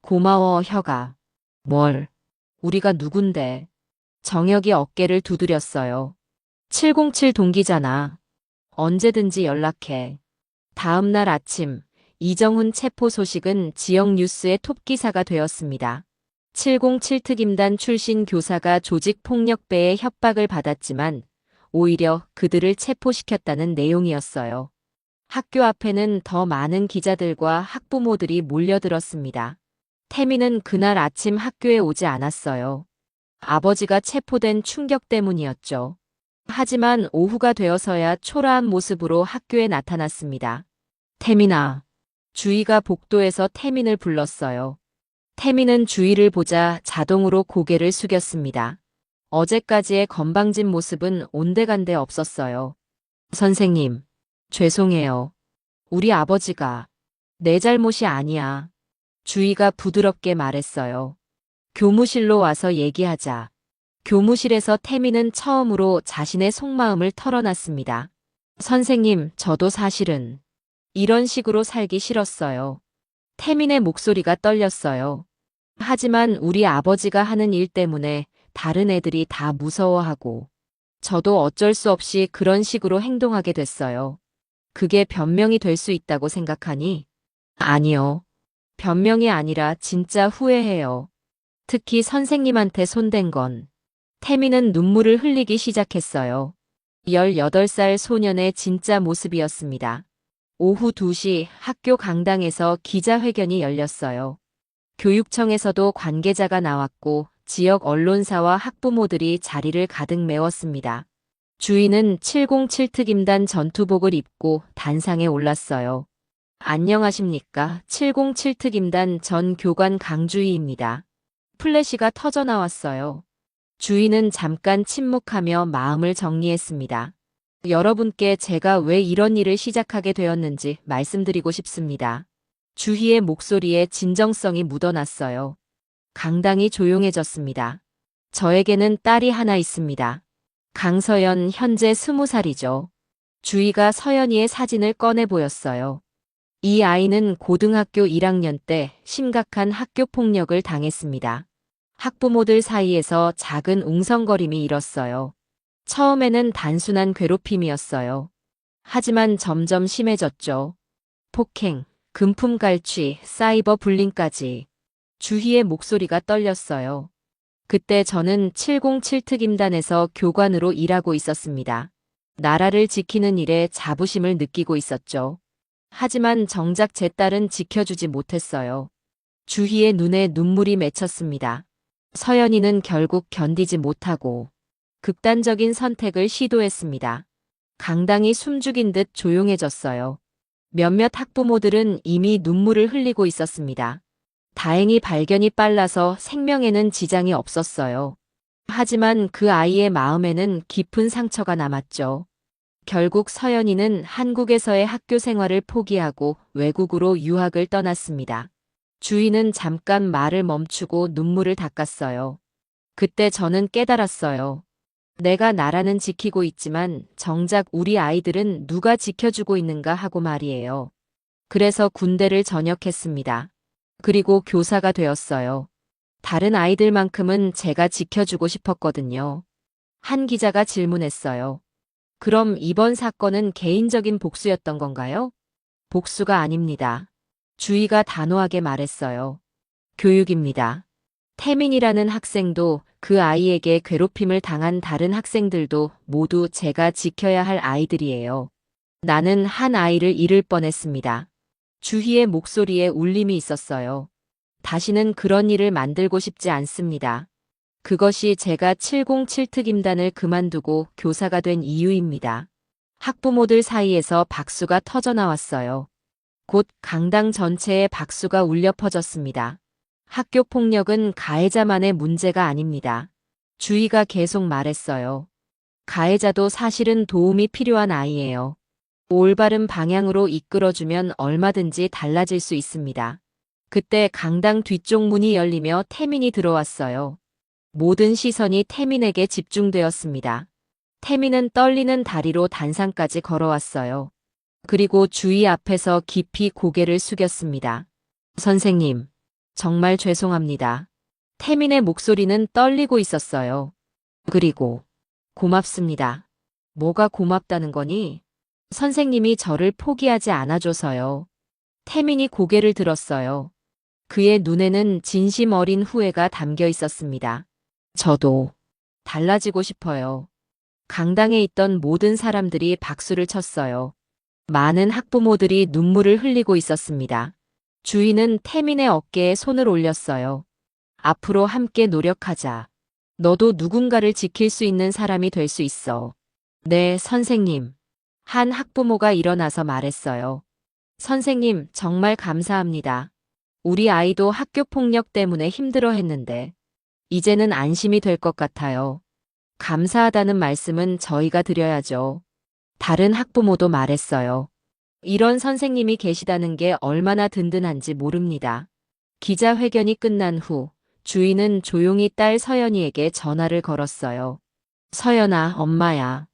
고마워, 혁아. 뭘? 우리가 누군데? 정역이 어깨를 두드렸어요. 707 동기잖아. 언제든지 연락해. 다음 날 아침, 이정훈 체포 소식은 지역 뉴스의 톱기사가 되었습니다. 707특임단 출신 교사가 조직폭력배의 협박을 받았지만 오히려 그들을 체포시켰다는 내용이었어요. 학교 앞에는 더 많은 기자들과 학부모들이 몰려들었습니다. 태민은 그날 아침 학교에 오지 않았어요. 아버지가 체포된 충격 때문이었죠. 하지만 오후가 되어서야 초라한 모습으로 학교에 나타났습니다. 태민아. 주희가 복도에서 태민을 불렀어요. 태민은 주희를 보자 자동으로 고개를 숙였습니다. 어제까지의 건방진 모습은 온데간데 없었어요. 선생님, 죄송해요. 우리 아버지가. 내 잘못이 아니야. 주희가 부드럽게 말했어요. 교무실로 와서 얘기하자. 교무실에서 태민은 처음으로 자신의 속마음을 털어놨습니다. 선생님, 저도 사실은 이런 식으로 살기 싫었어요. 태민의 목소리가 떨렸어요. 하지만 우리 아버지가 하는 일 때문에 다른 애들이 다 무서워하고 저도 어쩔 수 없이 그런 식으로 행동하게 됐어요. 그게 변명이 될 수 있다고 생각하니? 아니요. 변명이 아니라 진짜 후회해요. 특히 선생님한테 손댄 건. 태민은 눈물을 흘리기 시작했어요. 18살 소년의 진짜 모습이었습니다. 오후 2시 학교 강당에서 기자회견이 열렸어요. 교육청에서도 관계자가 나왔고 지역 언론사와 학부모들이 자리를 가득 메웠습니다. 주인은 707 특임단 전투복을 입고 단상에 올랐어요. 안녕하십니까. 707 특임단 전 교관 강주희입니다. 플래시가 터져 나왔어요. 주인은 잠깐 침묵하며 마음을 정리했습니다. 여러분께 제가 왜 이런 일을 시작하게 되었는지 말씀드리고 싶습니다. 주희의 목소리에 진정성이 묻어났어요. 강당이 조용해졌습니다. 저에게는 딸이 하나 있습니다. 강서연 현재 20살이죠. 주희가 서연이의 사진을 꺼내 보였어요. 이 아이는 고등학교 1학년 때 심각한 학교 폭력을 당했습니다. 학부모들 사이에서 작은 웅성거림이 일었어요. 처음에는 단순한 괴롭힘이었어요. 하지만 점점 심해졌죠. 폭행, 금품 갈취, 사이버 불링까지. 주희의 목소리가 떨렸어요. 그때 저는 707 특임단에서 교관으로 일하고 있었습니다. 나라를 지키는 일에 자부심을 느끼고 있었죠. 하지만 정작 제 딸은 지켜주지 못했어요. 주희의 눈에 눈물이 맺혔습니다. 서연이는 결국 견디지 못하고 극단적인 선택을 시도했습니다. 강당이 숨죽인 듯 조용해졌어요. 몇몇 학부모들은 이미 눈물을 흘리고 있었습니다. 다행히 발견이 빨라서 생명에는 지장이 없었어요. 하지만 그 아이의 마음에는 깊은 상처가 남았죠. 결국 서연이는 한국에서의 학교 생활을 포기하고 외국으로 유학을 떠났습니다. 주인은 잠깐 말을 멈추고 눈물을 닦았어요. 그때 저는 깨달았어요. 내가 나라는 지키고 있지만 정작 우리 아이들은 누가 지켜주고 있는가 하고 말이에요. 그래서 군대를 전역했습니다. 그리고 교사가 되었어요. 다른 아이들만큼은 제가 지켜주고 싶었거든요. 한 기자가 질문했어요. 그럼 이번 사건은 개인적인 복수였던 건가요? 복수가 아닙니다. 주희가 단호하게 말했어요. 교육입니다. 태민이라는 학생도 그 아이에게 괴롭힘을 당한 다른 학생들도 모두 제가 지켜야 할 아이들이에요. 나는 한 아이를 잃을 뻔했습니다. 주희의 목소리에 울림이 있었어요. 다시는 그런 일을 만들고 싶지 않습니다. 그것이 제가 707 특임단을 그만두고 교사가 된 이유입니다. 학부모들 사이에서 박수가 터져 나왔어요. 곧 강당 전체에 박수가 울려 퍼졌습니다. 학교 폭력은 가해자만의 문제가 아닙니다. 주희가 계속 말했어요. 가해자도 사실은 도움이 필요한 아이예요. 올바른 방향으로 이끌어주면 얼마든지 달라질 수 있습니다. 그때 강당 뒤쪽 문이 열리며 태민이 들어왔어요. 모든 시선이 태민에게 집중되었습니다. 태민은 떨리는 다리로 단상까지 걸어왔어요. 그리고 주희 앞에서 깊이 고개를 숙였습니다. 선생님, 정말 죄송합니다. 태민의 목소리는 떨리고 있었어요. 그리고 고맙습니다. 뭐가 고맙다는 거니? 선생님이 저를 포기하지 않아줘서요. 태민이 고개를 들었어요. 그의 눈에는 진심 어린 후회가 담겨 있었습니다. 저도 달라지고 싶어요. 강당에 있던 모든 사람들이 박수를 쳤어요. 많은 학부모들이 눈물을 흘리고 있었습니다. 주인은 태민의 어깨에 손을 올렸어요. 앞으로 함께 노력하자. 너도 누군가를 지킬 수 있는 사람이 될 수 있어. 네, 선생님. 한 학부모가 일어나서 말했어요. 선생님, 정말 감사합니다. 우리 아이도 학교 폭력 때문에 힘들어 했는데, 이제는 안심이 될 것 같아요. 감사하다는 말씀은 저희가 드려야죠. 다른 학부모도 말했어요. 이런 선생님이 계시다는 게 얼마나 든든한지 모릅니다. 기자회견이 끝난 후 주인은 조용히 딸 서연이에게 전화를 걸었어요. 서연아, 엄마야.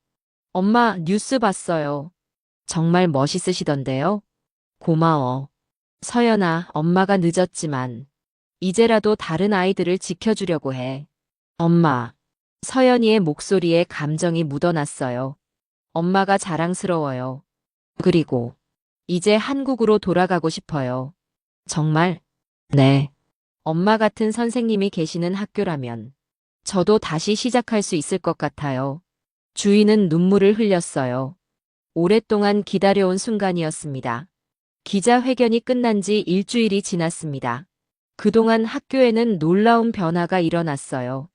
엄마, 뉴스 봤어요. 정말 멋있으시던데요? 고마워. 서연아, 엄마가 늦었지만 이제라도 다른 아이들을 지켜주려고 해. 엄마. 서연이의 목소리에 감정이 묻어났어요. 엄마가 자랑스러워요. 그리고 이제 한국으로 돌아가고 싶어요. 정말? 네. 엄마 같은 선생님이 계시는 학교라면 저도 다시 시작할 수 있을 것 같아요. 주인은 눈물을 흘렸어요. 오랫동안 기다려온 순간이었습니다. 기자회견이 끝난 지 일주일이 지났습니다. 그동안 학교에는 놀라운 변화가 일어났어요.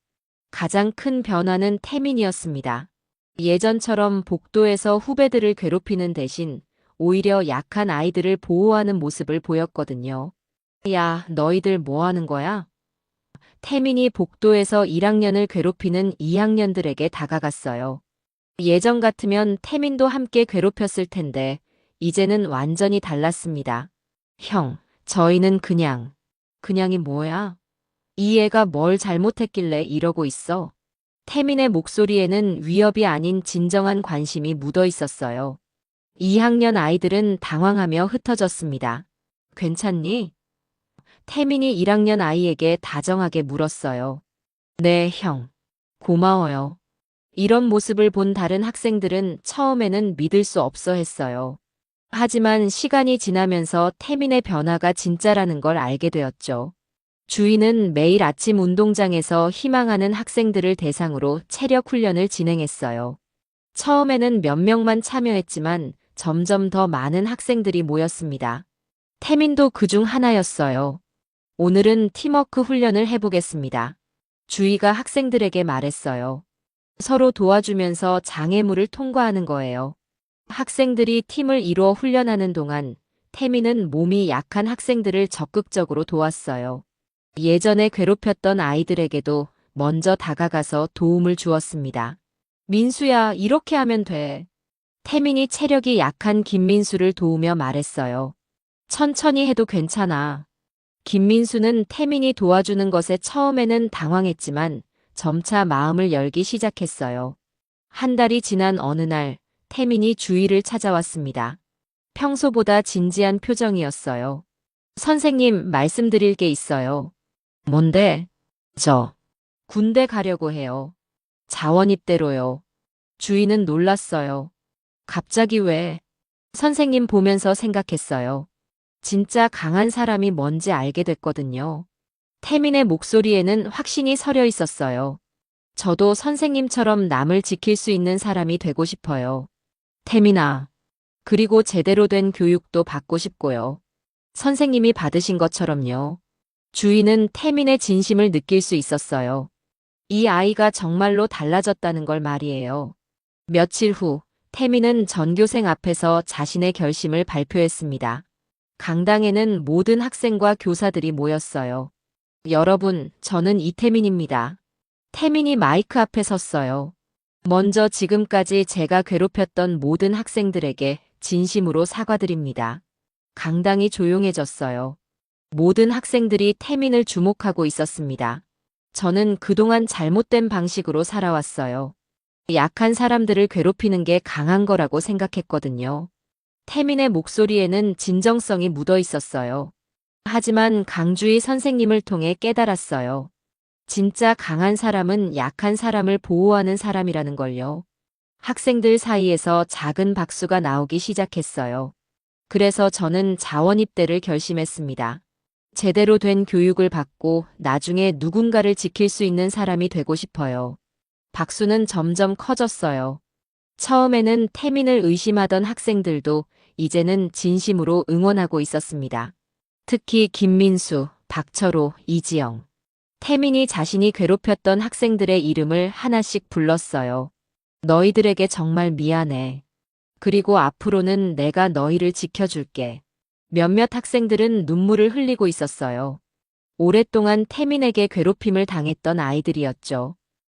가장 큰 변화는 태민이었습니다. 예전처럼 복도에서 후배들을 괴롭히는 대신 오히려 약한 아이들을 보호하는 모습을 보였거든요. 야, 너희들 뭐 하는 거야? 태민이 복도에서 1학년을 괴롭히는 2학년들에게 다가갔어요. 예전 같으면 태민도 함께 괴롭혔을 텐데, 이제는 완전히 달랐습니다. 형, 저희는 그냥이 뭐야? 이 애가 뭘 잘못했길래 이러고 있어? 태민의 목소리에는 위협이 아닌 진정한 관심이 묻어 있었어요. 2학년 아이들은 당황하며 흩어졌습니다. 괜찮니? 태민이 1학년 아이에게 다정하게 물었어요. 네, 형. 고마워요. 이런 모습을 본 다른 학생들은 처음에는 믿을 수 없어 했어요. 하지만 시간이 지나면서 태민의 변화가 진짜라는 걸 알게 되었죠. 주인은 매일 아침 운동장에서 희망하는 학생들을 대상으로 체력 훈련을 진행했어요. 처음에는 몇 명만 참여했지만 점점 더 많은 학생들이 모였습니다. 태민도 그중 하나였어요. 오늘은 팀워크 훈련을 해보겠습니다. 주희가 학생들에게 말했어요. 서로 도와주면서 장애물을 통과하는 거예요. 학생들이 팀을 이루어 훈련하는 동안 태민은 몸이 약한 학생들을 적극적으로 도왔어요. 예전에 괴롭혔던 아이들에게도 먼저 다가가서 도움을 주었습니다. 민수야, 이렇게 하면 돼. 태민이 체력이 약한 김민수를 도우며 말했어요. 천천히 해도 괜찮아. 김민수는 태민이 도와주는 것에 처음에는 당황했지만 점차 마음을 열기 시작했어요. 한 달이 지난 어느 날 태민이 주희를 찾아왔습니다. 평소보다 진지한 표정이었어요. 선생님, 말씀드릴 게 있어요. 뭔데? 저 군대 가려고 해요. 자원 입대로요. 주희는 놀랐어요. 갑자기 왜? 선생님 보면서 생각했어요. 진짜 강한 사람이 뭔지 알게 됐거든요. 태민의 목소리에는 확신이 서려 있었어요. 저도 선생님처럼 남을 지킬 수 있는 사람이 되고 싶어요. 태민아. 그리고 제대로 된 교육도 받고 싶고요. 선생님이 받으신 것처럼요. 주희는 태민의 진심을 느낄 수 있었어요. 이 아이가 정말로 달라졌다는 걸 말이에요. 며칠 후, 태민은 전교생 앞에서 자신의 결심을 발표했습니다. 강당에는 모든 학생과 교사들이 모였어요. 여러분, 저는 이태민입니다. 태민이 마이크 앞에 섰어요. 먼저 지금까지 제가 괴롭혔던 모든 학생들에게 진심으로 사과드립니다. 강당이 조용해졌어요. 모든 학생들이 태민을 주목하고 있었습니다. 저는 그동안 잘못된 방식으로 살아왔어요. 약한 사람들을 괴롭히는 게 강한 거라고 생각했거든요. 태민의 목소리에는 진정성이 묻어 있었어요. 하지만 강주희 선생님을 통해 깨달았어요. 진짜 강한 사람은 약한 사람을 보호하는 사람이라는 걸요. 학생들 사이에서 작은 박수가 나오기 시작했어요. 그래서 저는 자원 입대를 결심했습니다. 제대로 된 교육을 받고 나중에 누군가를 지킬 수 있는 사람이 되고 싶어요. 박수는 점점 커졌어요. 처음에는 태민을 의심하던 학생들도 이제는 진심으로 응원하고 있었습니다. 특히 김민수, 박철호, 이지영. 태민이 자신이 괴롭혔던 학생들의 이름을 하나씩 불렀어요. 너희들에게 정말 미안해. 그리고 앞으로는 내가 너희를 지켜줄게. 몇몇 학생들은 눈물을 흘리고 있었어요. 오랫동안 태민에게 괴롭힘을 당했던 아이들이었죠.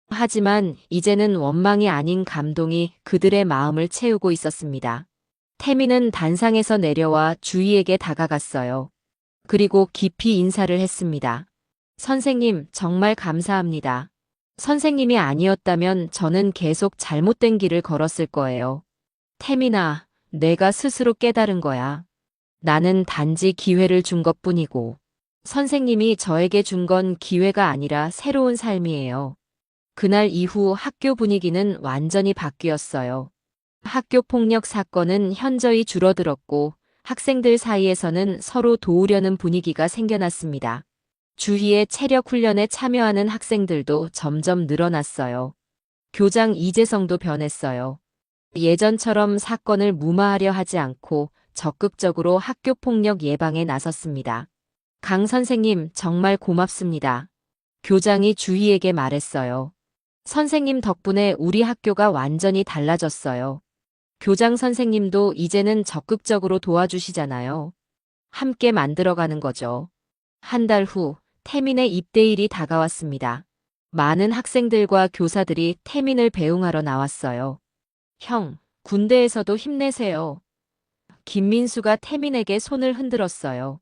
하지만 이제는 원망이 아닌 감동이 그들의 마음을 채우고 있었습니다. 태민은 단상에서 내려와 주희에게 다가갔어요. 그리고 깊이 인사를 했습니다. 선생님, 정말 감사합니다. 선생님이 아니었다면 저는 계속 잘못된 길을 걸었을 거예요. 태민아, 내가 스스로 깨달은 거야. 나는 단지 기회를 준 것뿐이고, 선생님이 저에게 준 건 기회가 아니라 새로운 삶이에요. 그날 이후 학교 분위기는 완전히 바뀌었어요. 학교 폭력 사건은 현저히 줄어들었고 학생들 사이에서는 서로 도우려는 분위기가 생겨났습니다. 주희의 체력 훈련에 참여하는 학생들도 점점 늘어났어요. 교장 이재성도 변했어요. 예전처럼 사건을 무마하려 하지 않고 적극적으로 학교 폭력 예방에 나섰습니다. 강 선생님, 정말 고맙습니다. 교장이 주희에게 말했어요. 선생님 덕분에 우리 학교가 완전히 달라졌어요. 교장 선생님도 이제는 적극적으로 도와주시잖아요. 함께 만들어가는 거죠. 한 달 후, 태민의 입대일이 다가왔습니다. 많은 학생들과 교사들이 태민을 배웅하러 나왔어요. 형, 군대에서도 힘내세요. 김민수가 태민에게 손을 흔들었어요.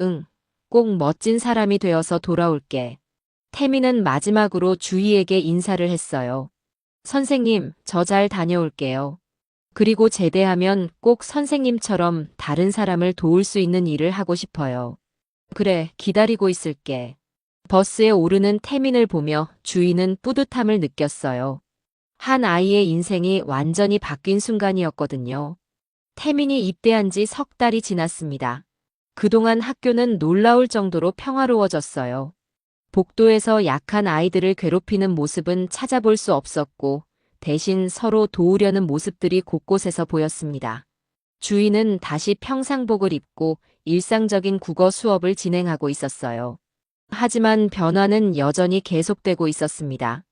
응, 꼭 멋진 사람이 되어서 돌아올게. 태민은 마지막으로 주희에게 인사를 했어요. 선생님, 저 잘 다녀올게요. 그리고 제대하면 꼭 선생님처럼 다른 사람을 도울 수 있는 일을 하고 싶어요. 그래, 기다리고 있을게. 버스에 오르는 태민을 보며 주희는 뿌듯함을 느꼈어요. 한 아이의 인생이 완전히 바뀐 순간이었거든요. 태민이 입대한 지 석 달이 지났습니다. 그동안 학교는 놀라울 정도로 평화로워졌어요. 복도에서 약한 아이들을 괴롭히는 모습은 찾아볼 수 없었고, 대신 서로 도우려는 모습들이 곳곳에서 보였습니다. 주희는 다시 평상복을 입고 일상적인 국어 수업을 진행하고 있었어요. 하지만 변화는 여전히 계속되고 있었습니다.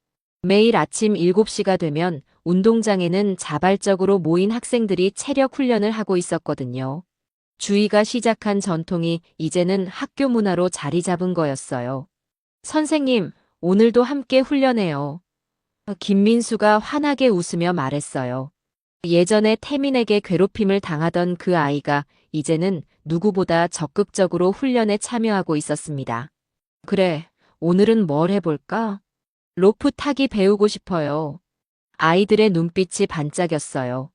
매일 아침 7시가 되면 운동장에는 자발적으로 모인 학생들이 체력 훈련을 하고 있었거든요. 주희가 시작한 전통이 이제는 학교 문화로 자리 잡은 거였어요. 선생님, 오늘도 함께 훈련해요. 김민수가 환하게 웃으며 말했어요. 예전에 태민에게 괴롭힘을 당하던 그 아이가 이제는 누구보다 적극적으로 훈련에 참여하고 있었습니다. 그래, 오늘은 뭘 해볼까? 로프 타기 배우고 싶어요. 아이들의 눈빛이 반짝였어요.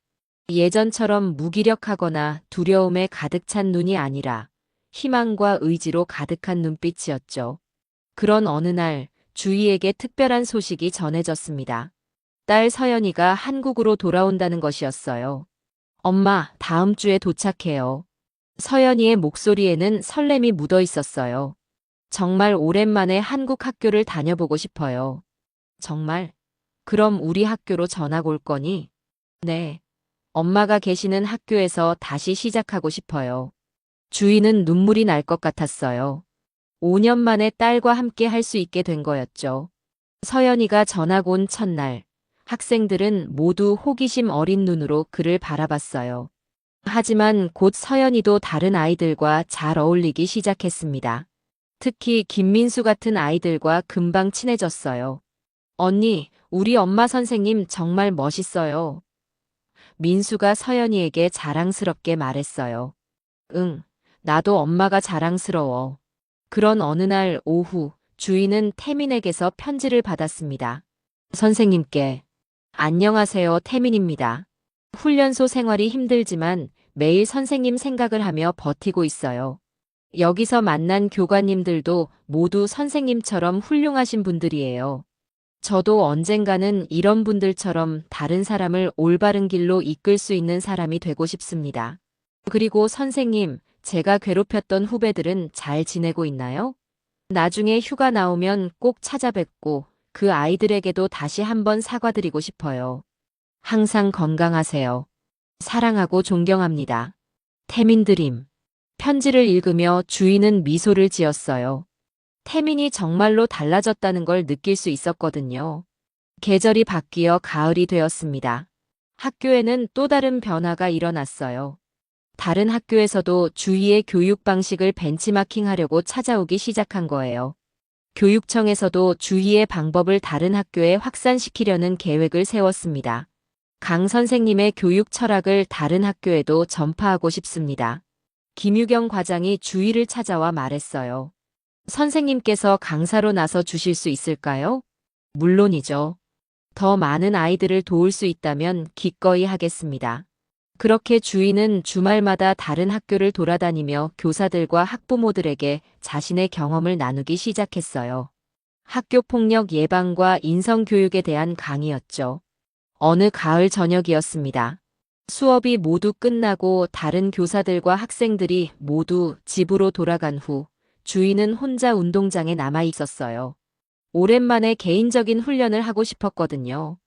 예전처럼 무기력하거나 두려움에 가득 찬 눈이 아니라 희망과 의지로 가득한 눈빛이었죠. 그런 어느 날 주희에게 특별한 소식이 전해졌습니다. 딸 서연이가 한국으로 돌아온다는 것이었어요. 엄마, 다음 주에 도착해요. 서연이의 목소리에는 설렘이 묻어 있었어요. 정말 오랜만에 한국 학교를 다녀보고 싶어요. 정말? 그럼 우리 학교로 전학 올 거니? 네. 엄마가 계시는 학교에서 다시 시작하고 싶어요. 주희는 눈물이 날 것 같았어요. 5년 만에 딸과 함께 할 수 있게 된 거였죠. 서연이가 전학 온 첫날, 학생들은 모두 호기심 어린 눈으로 그를 바라봤어요. 하지만 곧 서연이도 다른 아이들과 잘 어울리기 시작했습니다. 특히 김민수 같은 아이들과 금방 친해졌어요. 언니, 우리 엄마 선생님 정말 멋있어요. 민수가 서연이에게 자랑스럽게 말했어요. 응, 나도 엄마가 자랑스러워. 그런 어느 날 오후, 주희는 태민에게서 편지를 받았습니다. 선생님께. 안녕하세요, 태민입니다. 훈련소 생활이 힘들지만 매일 선생님 생각을 하며 버티고 있어요. 여기서 만난 교관님들도 모두 선생님처럼 훌륭하신 분들이에요. 저도 언젠가는 이런 분들처럼 다른 사람을 올바른 길로 이끌 수 있는 사람이 되고 싶습니다. 그리고 선생님, 제가 괴롭혔던 후배들은 잘 지내고 있나요? 나중에 휴가 나오면 꼭 찾아뵙고 그 아이들에게도 다시 한번 사과드리고 싶어요. 항상 건강하세요. 사랑하고 존경합니다. 태민드림. 편지를 읽으며 주희는 미소를 지었어요. 태민이 정말로 달라졌다는 걸 느낄 수 있었거든요. 계절이 바뀌어 가을이 되었습니다. 학교에는 또 다른 변화가 일어났어요. 다른 학교에서도 주희의 교육 방식을 벤치마킹하려고 찾아오기 시작한 거예요. 교육청에서도 주희의 방법을 다른 학교에 확산시키려는 계획을 세웠습니다. 강 선생님의 교육 철학을 다른 학교에도 전파하고 싶습니다. 김유경 과장이 주희를 찾아와 말했어요. 선생님께서 강사로 나서 주실 수 있을까요? 물론이죠. 더 많은 아이들을 도울 수 있다면 기꺼이 하겠습니다. 그렇게 주희는 주말마다 다른 학교를 돌아다니며 교사들과 학부모들에게 자신의 경험을 나누기 시작했어요. 학교 폭력 예방과 인성교육에 대한 강의였죠. 어느 가을 저녁이었습니다. 수업이 모두 끝나고 다른 교사들과 학생들이 모두 집으로 돌아간 후 주희는 혼자 운동장에 남아 있었어요. 오랜만에 개인적인 훈련을 하고 싶었거든요.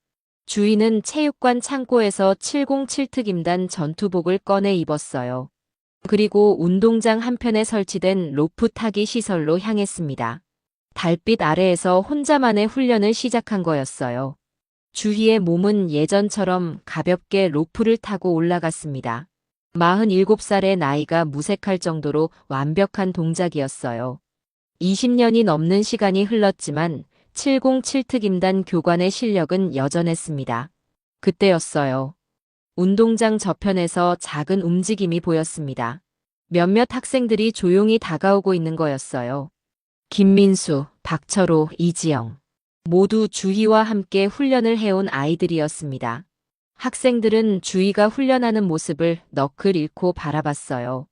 주희는 체육관 창고에서 707특 임단 전투복을 꺼내 입었어요. 그리고 운동장 한편에 설치된 로프 타기 시설로 향했습니다. 달빛 아래에서 혼자만의 훈련을 시작한 거였어요. 주희의 몸은 예전처럼 가볍게 로프를 타고 올라갔습니다. 47살의 나이가 무색할 정도로 완벽한 동작이었어요. 20년이 넘는 시간이 흘렀지만 707특임단 교관의 실력은 여전했습니다. 그때였어요. 운동장 저편에서 작은 움직임이 보였습니다. 몇몇 학생들이 조용히 다가오고 있는 거였어요. 김민수, 박철호, 이지영. 모두 주희와 함께 훈련을 해온 아이들이었습니다. 학생들은 주희가 훈련하는 모습을 너클 잃고 바라봤어요.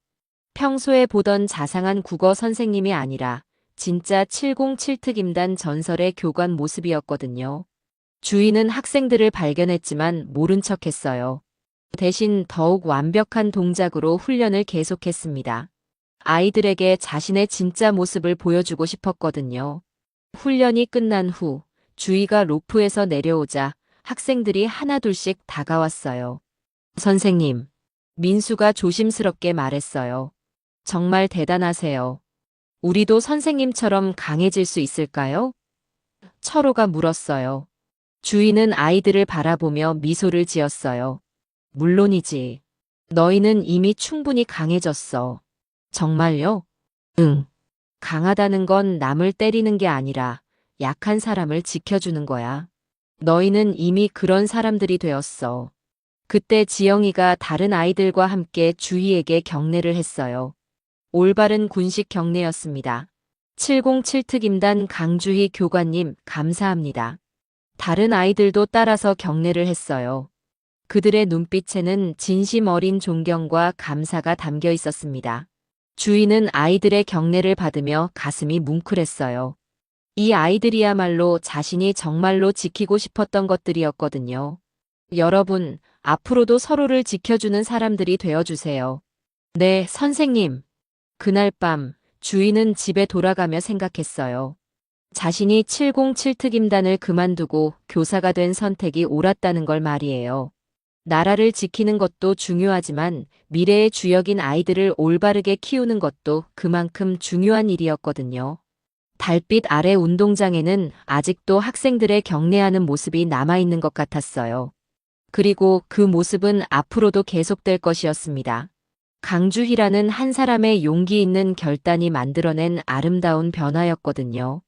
평소에 보던 자상한 국어 선생님이 아니라 진짜 707특임단 전설의 교관 모습이었거든요. 주희는 학생들을 발견했지만 모른 척했어요. 대신 더욱 완벽한 동작으로 훈련을 계속했습니다. 아이들에게 자신의 진짜 모습을 보여주고 싶었거든요. 훈련이 끝난 후 주희가 로프에서 내려오자 학생들이 하나둘씩 다가왔어요. 선생님, 민수가 조심스럽게 말했어요. 정말 대단하세요. 우리도 선생님처럼 강해질 수 있을까요? 철호가 물었어요. 주희는 아이들을 바라보며 미소를 지었어요. 물론이지. 너희는 이미 충분히 강해졌어. 정말요? 응. 강하다는 건 남을 때리는 게 아니라 약한 사람을 지켜주는 거야. 너희는 이미 그런 사람들이 되었어. 그때 지영이가 다른 아이들과 함께 주희에게 경례를 했어요. 올바른 군식 경례였습니다. 707특임단 강주희 교관님 감사합니다. 다른 아이들도 따라서 경례를 했어요. 그들의 눈빛에는 진심 어린 존경과 감사가 담겨 있었습니다. 주희는 아이들의 경례를 받으며 가슴이 뭉클했어요. 이 아이들이야말로 자신이 정말로 지키고 싶었던 것들이었거든요. 여러분, 앞으로도 서로를 지켜주는 사람들이 되어주세요. 네, 선생님. 그날 밤, 주희는 집에 돌아가며 생각했어요. 자신이 707특임단을 그만두고 교사가 된 선택이 옳았다는 걸 말이에요. 나라를 지키는 것도 중요하지만 미래의 주역인 아이들을 올바르게 키우는 것도 그만큼 중요한 일이었거든요. 달빛 아래 운동장에는 아직도 학생들의 경례하는 모습이 남아있는 것 같았어요. 그리고 그 모습은 앞으로도 계속될 것이었습니다. 강주희라는 한 사람의 용기 있는 결단이 만들어낸 아름다운 변화였거든요.